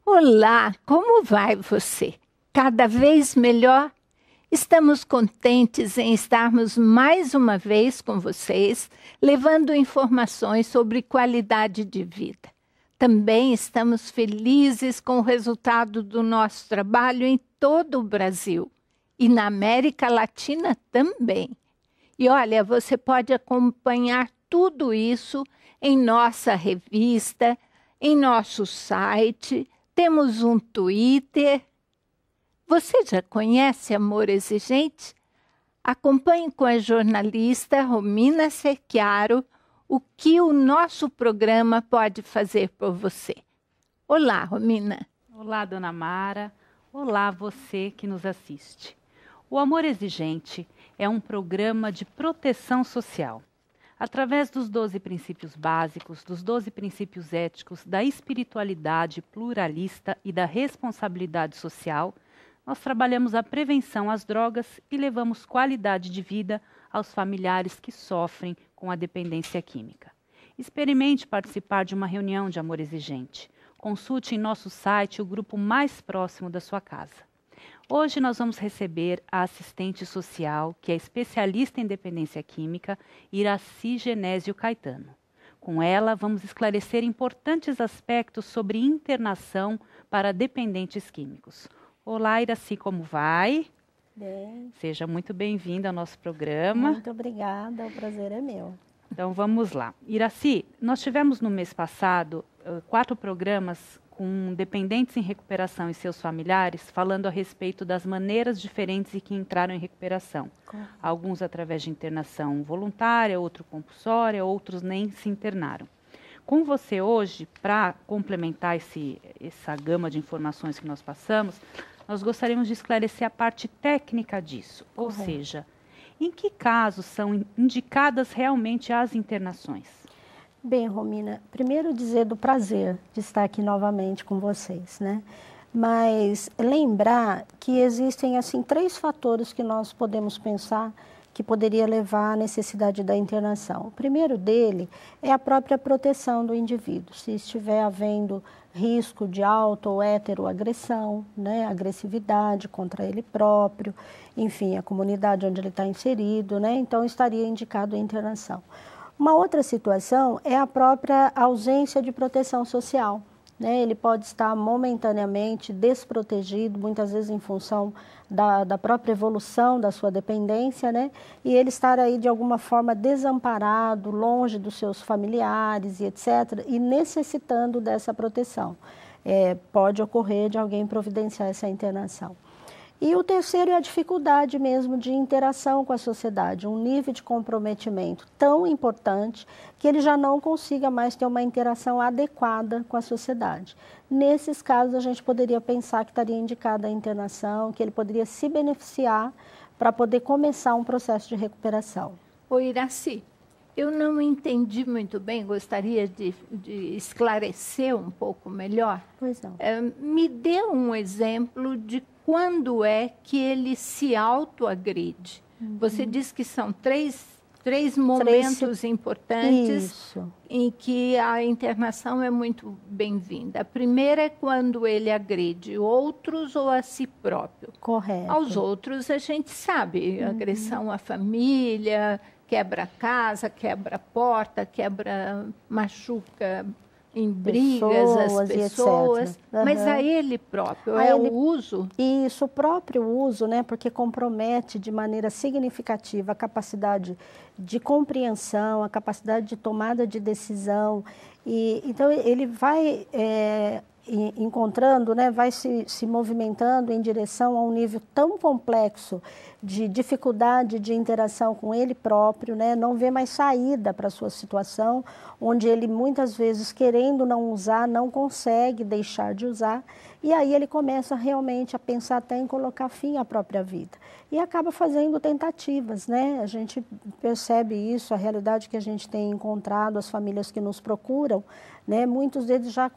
Olá, como vai você? Cada vez melhor? Estamos contentes em estarmos mais uma vez com vocês, levando informações sobre qualidade de vida. Também estamos felizes com o resultado do nosso trabalho em todo o Brasil e na América Latina também. E olha, você pode acompanhar tudo isso em nossa revista, em nosso site, temos um Twitter. Você já conhece Amor Exigente? Acompanhe com a jornalista Romina Secchiaro o que o nosso programa pode fazer por você. Olá, Romina. Olá, dona Mara. Olá, você que nos assiste. O Amor Exigente é um programa de proteção social. Através dos 12 princípios básicos, dos 12 princípios éticos, da espiritualidade pluralista e da responsabilidade social, nós trabalhamos a prevenção às drogas e levamos qualidade de vida aos familiares que sofrem com a dependência química. Experimente participar de uma reunião de Amor Exigente. Consulte em nosso site o grupo mais próximo da sua casa. Hoje nós vamos receber a assistente social, que é especialista em dependência química, Iraci Genésio Caetano. Com ela, vamos esclarecer importantes aspectos sobre internação para dependentes químicos. Olá, Iraci, como vai? Bem. Seja muito bem-vinda ao nosso programa. Muito obrigada, o prazer é meu. Então vamos lá. Iraci, nós tivemos no mês passado 4 programas com dependentes em recuperação e seus familiares, falando a respeito das maneiras diferentes em que entraram em recuperação. Correto. Alguns através de internação voluntária, outros compulsória, outros nem se internaram. Com você hoje, para complementar essa gama de informações que nós passamos, nós gostaríamos de esclarecer a parte técnica disso, ou seja, em que casos são indicadas realmente as internações? Bem, Romina, primeiro dizer do prazer de estar aqui novamente com vocês, né? Mas lembrar que existem, assim, 3 fatores que nós podemos pensar que poderia levar à necessidade da internação. O primeiro dele é a própria proteção do indivíduo. Se estiver havendo risco de auto ou heteroagressão, né, agressividade contra ele próprio, enfim, a comunidade onde ele está inserido, né, então estaria indicado a internação. Uma outra situação é a própria ausência de proteção social, né? Ele pode estar momentaneamente desprotegido, muitas vezes em função da própria evolução da sua dependência, né? E ele estar aí de alguma forma desamparado, longe dos seus familiares e etc., e necessitando dessa proteção. Pode ocorrer de alguém providenciar essa internação. E o terceiro é a dificuldade mesmo de interação com a sociedade, um nível de comprometimento tão importante que ele já não consiga mais ter uma interação adequada com a sociedade. Nesses casos, a gente poderia pensar que estaria indicada a internação, que ele poderia se beneficiar para poder começar um processo de recuperação. Ô, Iraci, eu não entendi muito bem, gostaria de esclarecer um pouco melhor. Pois não. Me dê um exemplo de quando é que ele se autoagride. Você diz que são três momentos importantes Isso. em que a internação é muito bem-vinda. A primeira é quando ele agride outros ou a si próprio. Correto. Aos outros a gente sabe, agressão à família, quebra a casa, quebra a porta, machuca em brigas as pessoas, mas a ele próprio, o uso? Isso, o próprio uso, né, porque compromete de maneira significativa a capacidade de compreensão, a capacidade de tomada de decisão, e então ele vai encontrando, né, vai se movimentando em direção a um nível tão complexo de dificuldade de interação com ele próprio, né, não vê mais saída para a sua situação, onde ele muitas vezes, querendo não usar, não consegue deixar de usar, e aí ele começa realmente a pensar até em colocar fim à própria vida. E acaba fazendo tentativas, né? A gente percebe isso, a realidade que a gente tem encontrado, as famílias que nos procuram, né? Muitos deles já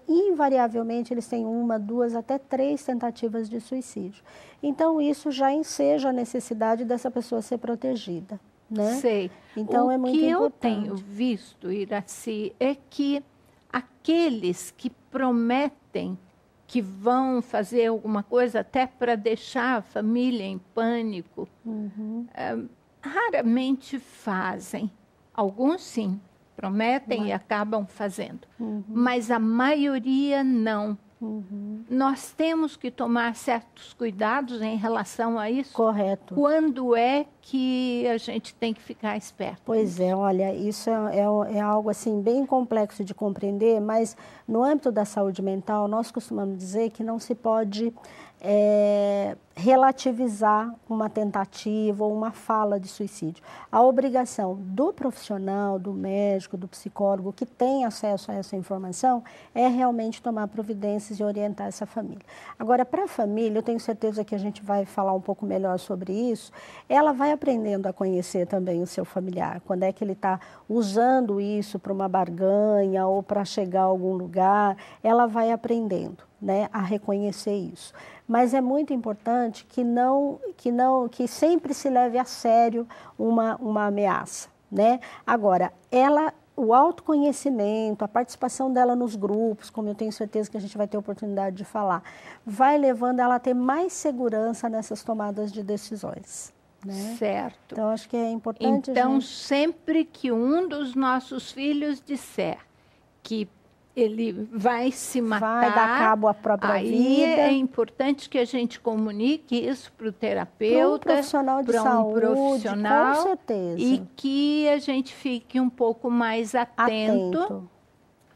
invariavelmente eles têm 1, 2, até 3 tentativas de suicídio. Então isso já enseja a necessidade dessa pessoa ser protegida, né? Sei. Então é muito importante. O que eu tenho visto, Iraci, é que aqueles que prometem que vão fazer alguma coisa até para deixar a família em pânico, raramente fazem. Alguns sim, prometem e acabam fazendo, mas a maioria não. Nós temos que tomar certos cuidados em relação a isso. Correto. Quando é que a gente tem que ficar esperto? Pois é, olha, isso é algo assim bem complexo de compreender, mas no âmbito da saúde mental, nós costumamos dizer que não se pode relativizar uma tentativa ou uma fala de suicídio. A obrigação do profissional, do médico, do psicólogo que tem acesso a essa informação é realmente tomar providências e orientar essa família. Agora, para a família, eu tenho certeza que a gente vai falar um pouco melhor sobre isso, ela vai aprendendo a conhecer também o seu familiar, quando é que ele está usando isso para uma barganha ou para chegar a algum lugar, ela vai aprendendo, né, a reconhecer isso. Mas é muito importante que sempre se leve a sério uma ameaça, né? Agora, o autoconhecimento, a participação dela nos grupos, como eu tenho certeza que a gente vai ter oportunidade de falar, vai levando ela a ter mais segurança nessas tomadas de decisões, né? Certo. Então, acho que é importante... Então, sempre que um dos nossos filhos disser que ele vai se matar, vai dar cabo à própria vida. É importante que a gente comunique isso para o terapeuta, para um profissional de saúde, profissional, com certeza. E que a gente fique um pouco mais atento,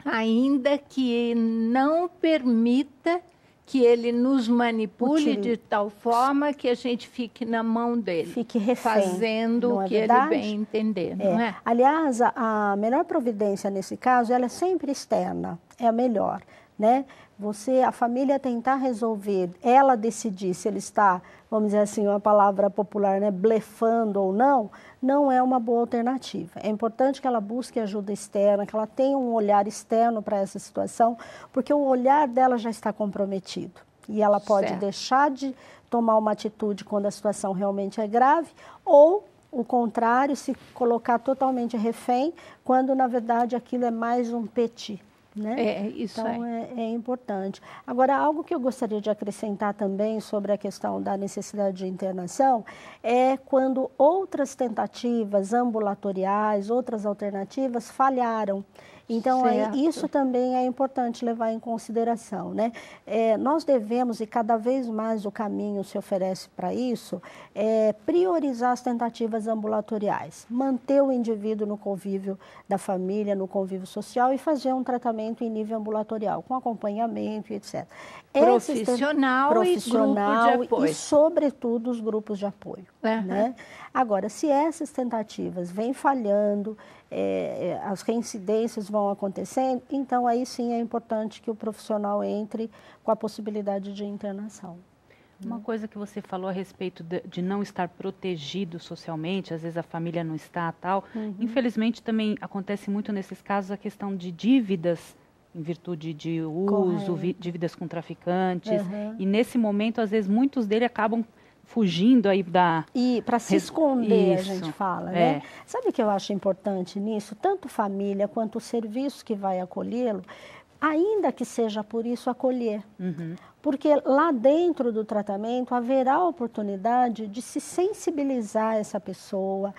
ainda que não permita que ele nos manipule de tal forma que a gente fique na mão dele, fique refém, fazendo o que ele bem entender, não é? Aliás, a melhor providência nesse caso, ela é sempre externa, é a melhor, né? A família tentar resolver, ela decidir se ele está, vamos dizer assim, uma palavra popular, né, blefando ou não é uma boa alternativa. É importante que ela busque ajuda externa, que ela tenha um olhar externo para essa situação, porque o olhar dela já está comprometido. E ela pode deixar de tomar uma atitude quando a situação realmente é grave, ou o contrário, se colocar totalmente refém, quando na verdade aquilo é mais um petit. Né? Isso então é importante. Agora, algo que eu gostaria de acrescentar também sobre a questão da necessidade de internação é quando outras tentativas ambulatoriais, outras alternativas falharam. Então, isso também é importante levar em consideração, né? Nós devemos, e cada vez mais o caminho se oferece para isso, priorizar as tentativas ambulatoriais, manter o indivíduo no convívio da família, no convívio social e fazer um tratamento em nível ambulatorial, com acompanhamento e etc. Profissional e grupo de apoio. E, sobretudo, os grupos de apoio. Né? Agora, se essas tentativas vêm falhando, as reincidências vão acontecendo, então aí sim é importante que o profissional entre com a possibilidade de internação. Uma coisa que você falou a respeito de não estar protegido socialmente, às vezes a família não está, tal. Infelizmente também acontece muito nesses casos a questão de dívidas em virtude de uso, dívidas com traficantes. E nesse momento, às vezes, muitos deles acabam fugindo aí da... E para se esconder, a gente fala, né? Sabe o que eu acho importante nisso? Tanto família quanto o serviço que vai acolhê-lo, ainda que seja por isso acolher. Porque lá dentro do tratamento haverá a oportunidade de se sensibilizar essa pessoa,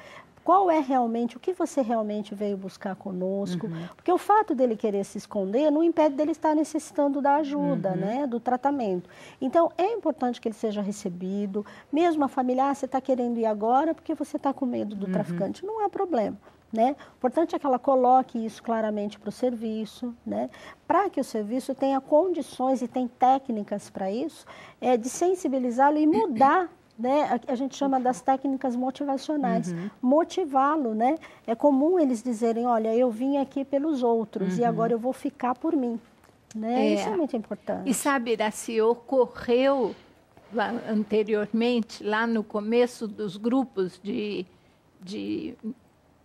qual é realmente, o que você realmente veio buscar conosco, porque o fato dele querer se esconder não impede dele estar necessitando da ajuda, né, do tratamento. Então, é importante que ele seja recebido, mesmo a família, você está querendo ir agora porque você está com medo do traficante, não há problema. Né? O importante é que ela coloque isso claramente para o serviço, né? Para que o serviço tenha condições e tem técnicas para isso, de sensibilizá-lo e mudar, né? A gente chama das técnicas motivacionais, motivá-lo, né? É comum eles dizerem, olha, eu vim aqui pelos outros e agora eu vou ficar por mim, né? Isso é muito importante. E sabe, Iraci, ocorreu anteriormente, lá no começo dos grupos de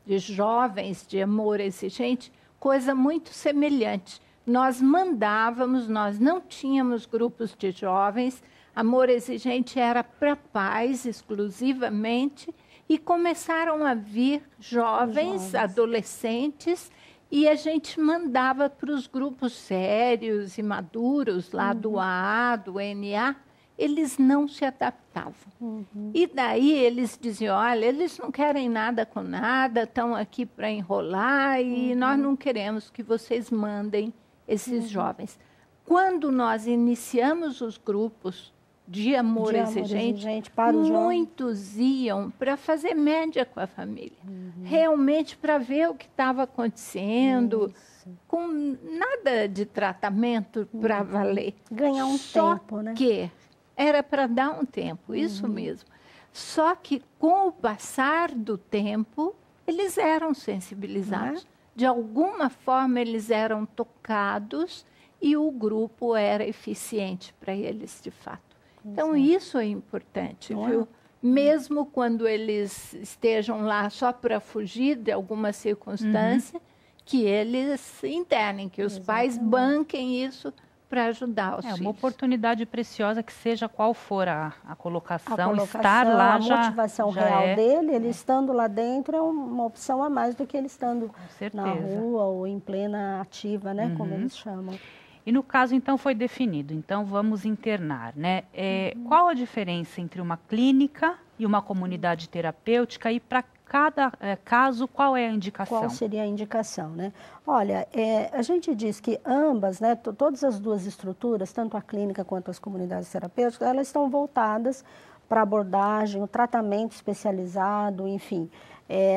jovens, de amor exigente, coisa muito semelhante. Nós mandávamos, nós não tínhamos grupos de jovens, amor exigente era para pais exclusivamente, e começaram a vir jovens, adolescentes, E a gente mandava para os grupos sérios e maduros, lá do AA, do NA, eles não se adaptavam. E daí eles diziam, olha, eles não querem nada com nada, estão aqui para enrolar e nós não queremos que vocês mandem esses jovens. Quando nós iniciamos os grupos de amor exigente, para os muitos iam para fazer média com a família. Realmente para ver o que estava acontecendo, com nada de tratamento para valer. Ganhar um tempo, né? Que era para dar um tempo, isso mesmo. Só que com o passar do tempo, eles eram sensibilizados. De alguma forma, eles eram tocados e o grupo era eficiente para eles, de fato. Então, isso é importante, viu? Mesmo quando eles estejam lá só para fugir de alguma circunstância, que eles se internem, que os pais banquem isso para ajudar os filhos. É uma oportunidade preciosa, que seja qual for a colocação, estar lá a motivação já real dele, ele estando lá dentro é uma opção a mais do que ele estando na rua ou em plena ativa, né, como eles chamam. E no caso, então, foi definido. Então, vamos internar, né? Qual a diferença entre uma clínica e uma comunidade terapêutica? E para cada caso, qual é a indicação? Qual seria a indicação, né? Olha, a gente diz que ambas, né, todas as duas estruturas, tanto a clínica quanto as comunidades terapêuticas, elas estão voltadas para abordagem, o tratamento especializado, enfim,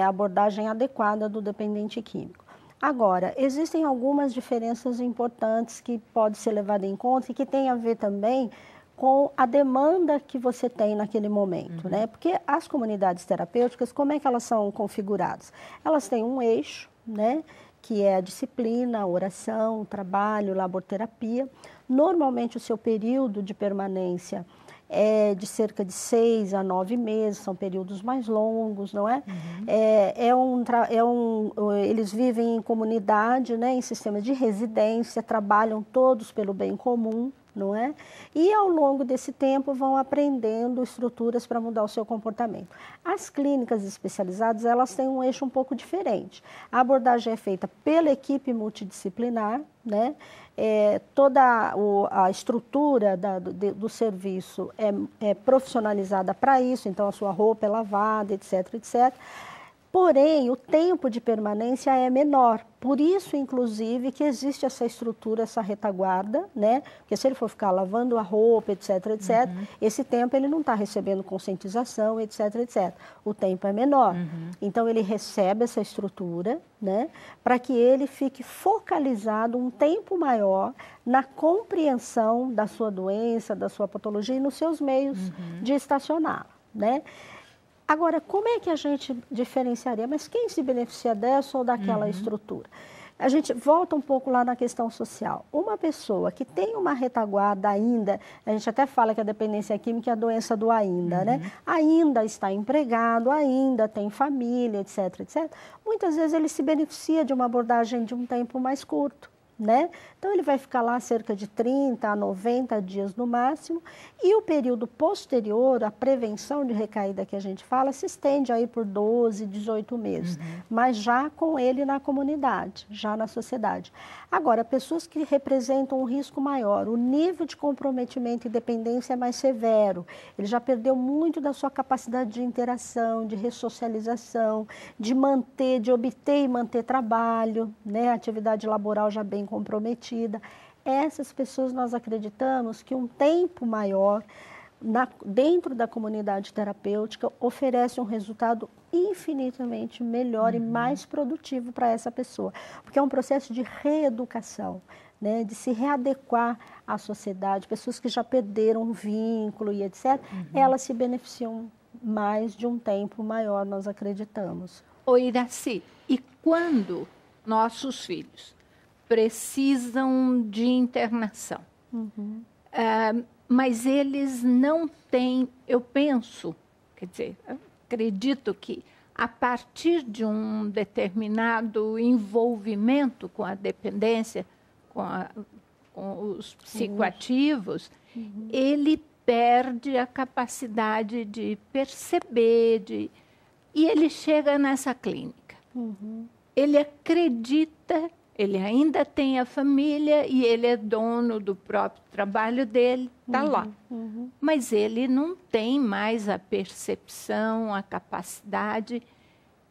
a abordagem adequada do dependente químico. Agora, existem algumas diferenças importantes que podem ser levadas em conta e que tem a ver também com a demanda que você tem naquele momento, né? Porque as comunidades terapêuticas, como é que elas são configuradas? Elas têm um eixo, né? Que é a disciplina, a oração, o trabalho, laborterapia. Normalmente o seu período de permanência é de cerca de 6 a 9 meses, são períodos mais longos, não é? Eles vivem em comunidade, né, em sistema de residência, trabalham todos pelo bem comum, não é? E ao longo desse tempo vão aprendendo estruturas para mudar o seu comportamento. As clínicas especializadas, elas têm um eixo um pouco diferente. A abordagem é feita pela equipe multidisciplinar, né? Toda a estrutura do serviço é profissionalizada para isso, então a sua roupa é lavada, etc, etc. Porém, o tempo de permanência é menor. Por isso, inclusive, que existe essa estrutura, essa retaguarda, né? Porque se ele for ficar lavando a roupa, etc, etc, esse tempo ele não está recebendo conscientização, etc, etc. O tempo é menor. Então, ele recebe essa estrutura, né? Para que ele fique focalizado um tempo maior na compreensão da sua doença, da sua patologia e nos seus meios de estacionar, né? Agora, como é que a gente diferenciaria? Mas quem se beneficia dessa ou daquela estrutura? A gente volta um pouco lá na questão social. Uma pessoa que tem uma retaguarda ainda, a gente até fala que a dependência química é a doença do ainda, né? Ainda está empregado, ainda tem família, etc, etc. Muitas vezes ele se beneficia de uma abordagem de um tempo mais curto, né? Então, ele vai ficar lá cerca de 30 a 90 dias no máximo, e o período posterior, a prevenção de recaída que a gente fala, se estende aí por 12, 18 meses, mas já com ele na comunidade, já na sociedade. Agora, pessoas que representam um risco maior, o nível de comprometimento e dependência é mais severo, ele já perdeu muito da sua capacidade de interação, de ressocialização, de obter e manter trabalho, né? Atividade laboral já bem comprometida. Essas pessoas, nós acreditamos que um tempo maior dentro da comunidade terapêutica oferece um resultado infinitamente melhor e mais produtivo para essa pessoa, porque é um processo de reeducação, né, de se readequar à sociedade. Pessoas que já perderam um vínculo e etc., elas se beneficiam mais de um tempo maior, nós acreditamos. Ô Iraci, e quando nossos filhos precisam de internação, mas eles não têm, eu penso, quer dizer, acredito que a partir de um determinado envolvimento com a dependência, com os psicoativos, ele perde a capacidade de perceber, e ele chega nessa clínica. ele acredita, ele ainda tem a família e ele é dono do próprio trabalho dele, está lá. Mas ele não tem mais a percepção, a capacidade,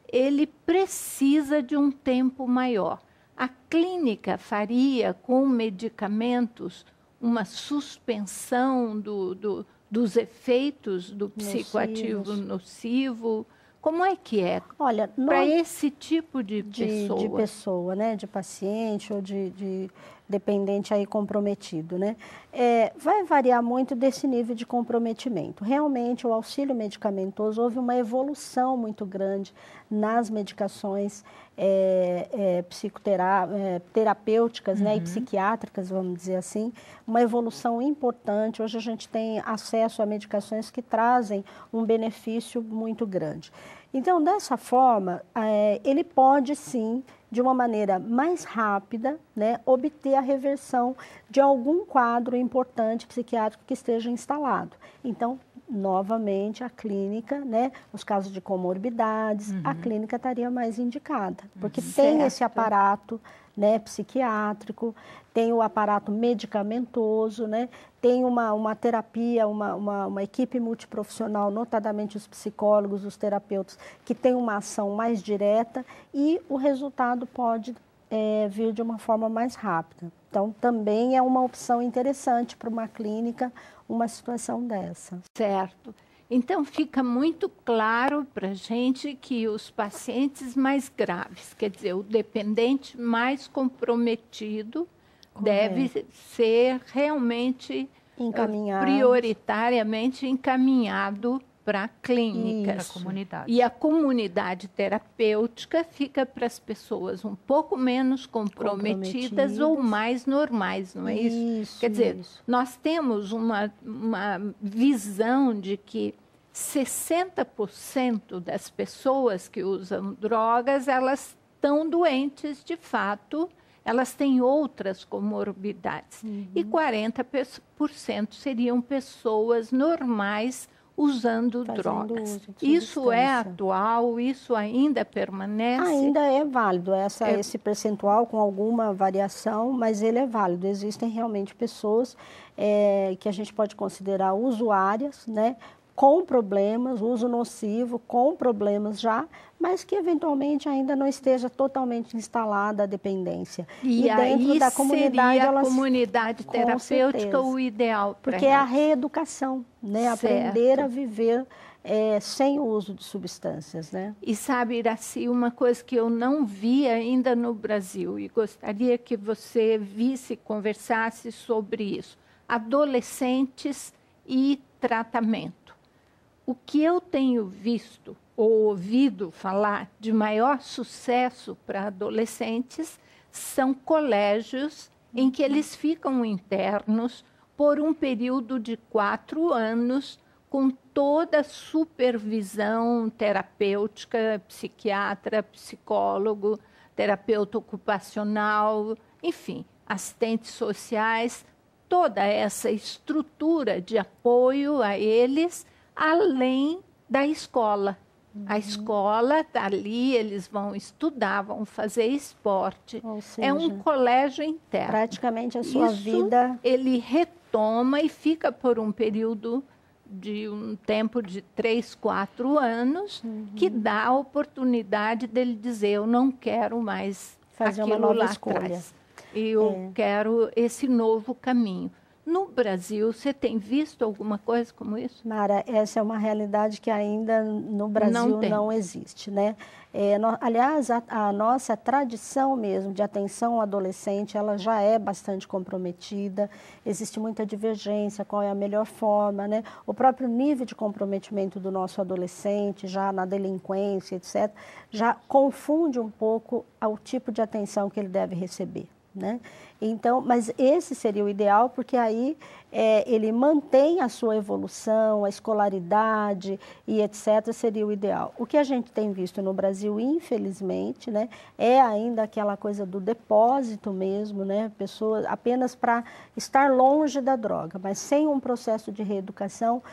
ele precisa de um tempo maior. A clínica faria com medicamentos uma suspensão dos efeitos do psicoativo nocivo. Como é que é? Olha, para esse tipo de pessoa? De pessoa, né? De paciente ou de dependente aí comprometido, né? Vai variar muito desse nível de comprometimento. Realmente, o auxílio medicamentoso, houve uma evolução muito grande nas medicações terapêuticas, né, e psiquiátricas, vamos dizer assim, uma evolução importante. Hoje a gente tem acesso a medicações que trazem um benefício muito grande. Então, dessa forma, ele pode sim, de uma maneira mais rápida, né, obter a reversão de algum quadro importante psiquiátrico que esteja instalado. Então, novamente, a clínica, né, nos casos de comorbidades, a clínica estaria mais indicada, porque tem esse aparato, né, psiquiátrico, tem o aparato medicamentoso, né, tem uma terapia, uma equipe multiprofissional, notadamente os psicólogos, os terapeutas, que tem uma ação mais direta e o resultado pode vir de uma forma mais rápida. Então, também é uma opção interessante para uma clínica, uma situação dessa. Certo. Então, fica muito claro para a gente que os pacientes mais graves, quer dizer, o dependente mais comprometido, deve ser realmente prioritariamente encaminhado para a clínica. Para a comunidade. E a comunidade terapêutica fica para as pessoas um pouco menos comprometidas ou mais normais, não é isso? Quer dizer, nós temos uma visão de que 60% das pessoas que usam drogas, elas estão doentes de fato, elas têm outras comorbidades. E 40% seriam pessoas normais usando drogas. Isso é atual? Isso ainda permanece? Ainda é válido, esse percentual com alguma variação, mas ele é válido. Existem realmente pessoas que a gente pode considerar usuárias, né, com problemas, uso nocivo, com problemas já, mas que eventualmente ainda não esteja totalmente instalada a dependência. E dentro da comunidade, seria a comunidade terapêutica o ideal para porque é a reeducação, né? Aprender a viver sem o uso de substâncias, né? E sabe, Iracy, uma coisa que eu não vi ainda no Brasil e gostaria que você visse, conversasse sobre isso. Adolescentes e tratamento. O que eu tenho visto ou ouvido falar de maior sucesso para adolescentes são colégios em que eles ficam internos por um período de 4 anos com toda a supervisão terapêutica, psiquiatra, psicólogo, terapeuta ocupacional, enfim, assistentes sociais, toda essa estrutura de apoio a eles, além da escola. A escola está ali, eles vão estudar, vão fazer esporte. Ou seja, é um colégio interno. Praticamente a sua vida... Ele retoma e fica por um período de um tempo de 3, 4 anos, que dá a oportunidade dele dizer, eu não quero mais fazer aquilo uma nova lá escolha. atrás. Eu quero esse novo caminho. No Brasil, você tem visto alguma coisa como isso? Mara, essa é uma realidade que ainda no Brasil não existe, né? Aliás, a nossa tradição mesmo de atenção ao adolescente, ela já é bastante comprometida, existe muita divergência, qual é a melhor forma, né? O próprio nível de comprometimento do nosso adolescente, já na delinquência, etc., já confunde um pouco o tipo de atenção que ele deve receber, né? Então, mas esse seria o ideal, porque aí ele mantém a sua evolução, a escolaridade e etc., seria o ideal. O que a gente tem visto no Brasil, infelizmente, né, é ainda aquela coisa do depósito mesmo, né, pessoas apenas para estar longe da droga, mas sem um processo de reeducação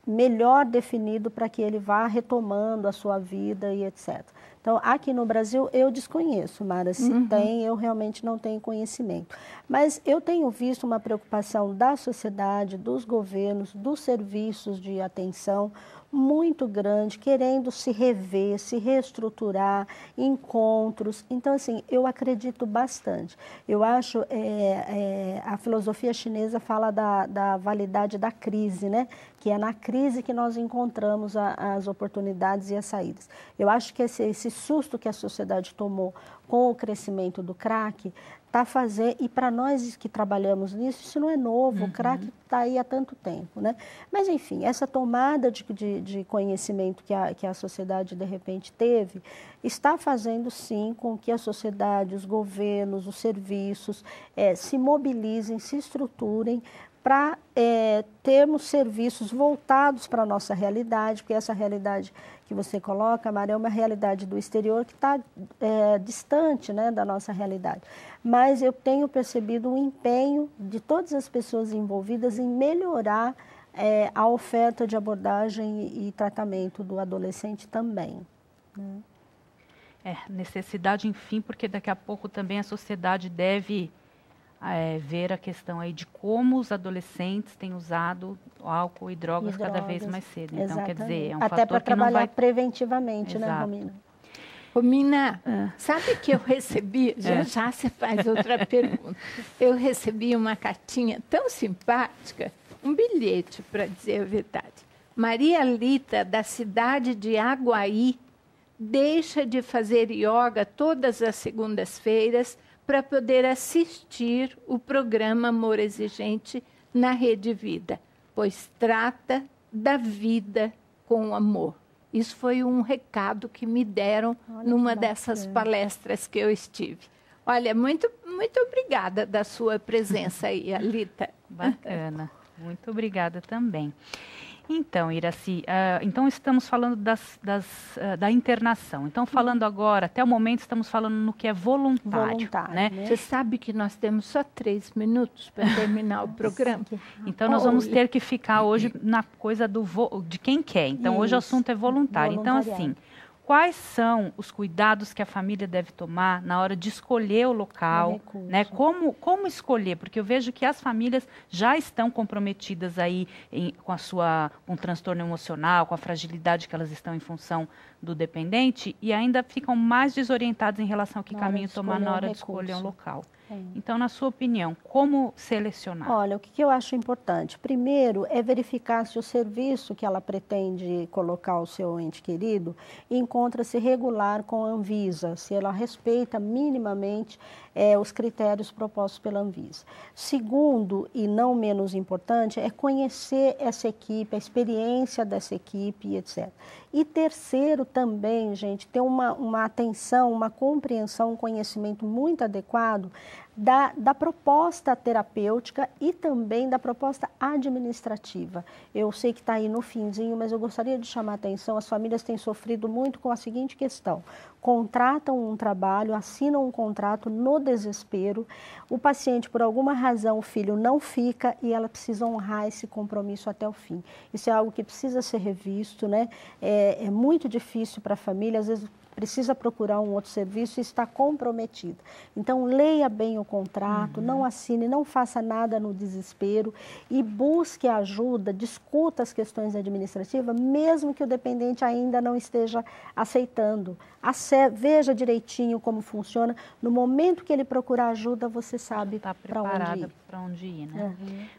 melhor definido para que ele vá retomando a sua vida e etc. Então, aqui no Brasil, eu desconheço, Mara, se tem, eu realmente não tenho conhecimento. Mas eu tenho visto uma preocupação da sociedade, dos governos, dos serviços de atenção, muito grande, querendo se rever, se reestruturar, encontros. Então, assim, eu acredito bastante. Eu acho, a filosofia chinesa fala da validade da crise, né? Que é na crise que nós encontramos as oportunidades e as saídas. Eu acho que esse susto que a sociedade tomou com o crescimento do crack está fazendo, e para nós que trabalhamos nisso, isso não é novo, o crack está aí há tanto tempo, né? Mas, enfim, essa tomada de conhecimento que a sociedade, de repente, teve, está fazendo, sim, com que a sociedade, os governos, os serviços se mobilizem, se estruturem para termos serviços voltados para a nossa realidade, porque essa realidade que você coloca, Mara, é uma realidade do exterior que está distante, né, da nossa realidade. Mas eu tenho percebido o empenho de todas as pessoas envolvidas em melhorar a oferta de abordagem e tratamento do adolescente também, né? Necessidade, enfim, porque daqui a pouco também a sociedade deve ver a questão aí de como os adolescentes têm usado álcool e drogas cada vez mais cedo. Então, exatamente. Quer dizer, é um até fator para que não trabalhar vai... preventivamente, Exato. né, Romina? Romina, sabe que eu recebi, já você faz outra pergunta, eu recebi uma cartinha tão simpática, um bilhete, para dizer a verdade. Maria Lita, da cidade de Aguaí, deixa de fazer yoga todas as segundas-feiras para poder assistir o programa Amor Exigente na Rede Vida, pois trata da vida com amor. Isso foi um recado que me deram numa dessas palestras que eu estive. Olha, muito obrigada da sua presença aí, Alita. Bacana, muito obrigada também. Então, Iracy, então estamos falando da internação. Então, falando agora, até o momento, estamos falando no que é voluntário. Né? Você sabe que nós temos só 3 minutos para terminar o programa? Então, nós vamos ter que ficar hoje na coisa de quem quer. Então, hoje o assunto é voluntário. Então, assim, quais são os cuidados que a família deve tomar na hora de escolher o local, né? Como escolher? Porque eu vejo que as famílias já estão comprometidas aí com um transtorno emocional, com a fragilidade que elas estão em função do dependente e ainda ficam mais desorientadas em relação ao que caminho tomar na hora de escolher um local. Então, na sua opinião, como selecionar? Olha, o que eu acho importante? Primeiro, é verificar se o serviço que ela pretende colocar ao seu ente querido encontra-se regular com a Anvisa, se ela respeita minimamente os critérios propostos pela Anvisa. Segundo, e não menos importante, é conhecer essa equipe, a experiência dessa equipe, etc. E terceiro também, gente, ter uma atenção, uma compreensão, um conhecimento muito adequado da proposta terapêutica e também da proposta administrativa. Eu sei que está aí no finzinho, mas eu gostaria de chamar a atenção, as famílias têm sofrido muito com a seguinte questão: contratam um trabalho, assinam um contrato no desespero, o paciente, por alguma razão, o filho não fica e ela precisa honrar esse compromisso até o fim. Isso é algo que precisa ser revisto, né? É muito difícil para a família, às vezes precisa procurar um outro serviço e está comprometida. Então, leia bem o contrato, não assine, não faça nada no desespero e busque ajuda, discuta as questões administrativas, mesmo que o dependente ainda não esteja aceitando. Veja direitinho como funciona. No momento que ele procurar ajuda, você sabe para onde ir. Está preparada para onde ir, né?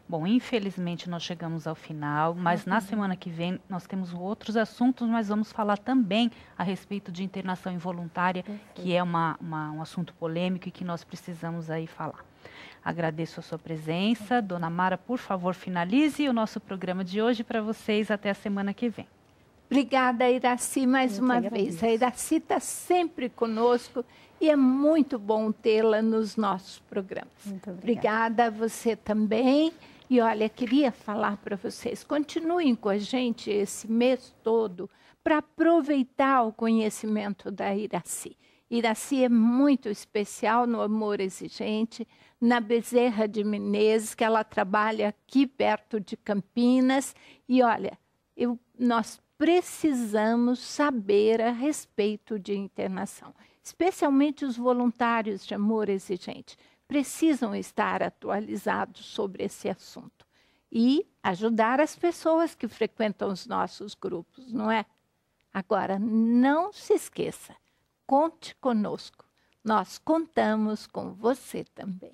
Bom, infelizmente nós chegamos ao final, mas na semana que vem nós temos outros assuntos, mas vamos falar também a respeito de internação involuntária, que é um assunto polêmico e que nós precisamos aí falar. Agradeço a sua presença. Dona Mara, por favor, finalize o nosso programa de hoje para vocês até a semana que vem. Obrigada, Iracy, mais uma vez. A Iracy está sempre conosco e é muito bom tê-la nos nossos programas. Muito obrigada a você também. E olha, queria falar para vocês, continuem com a gente esse mês todo para aproveitar o conhecimento da Iracy. Iracy é muito especial no Amor Exigente, na Bezerra de Menezes, que ela trabalha aqui perto de Campinas. E olha, nós precisamos saber a respeito de internação. Especialmente os voluntários de amor exigente precisam estar atualizados sobre esse assunto e ajudar as pessoas que frequentam os nossos grupos, não é? Agora, não se esqueça, conte conosco. Nós contamos com você também.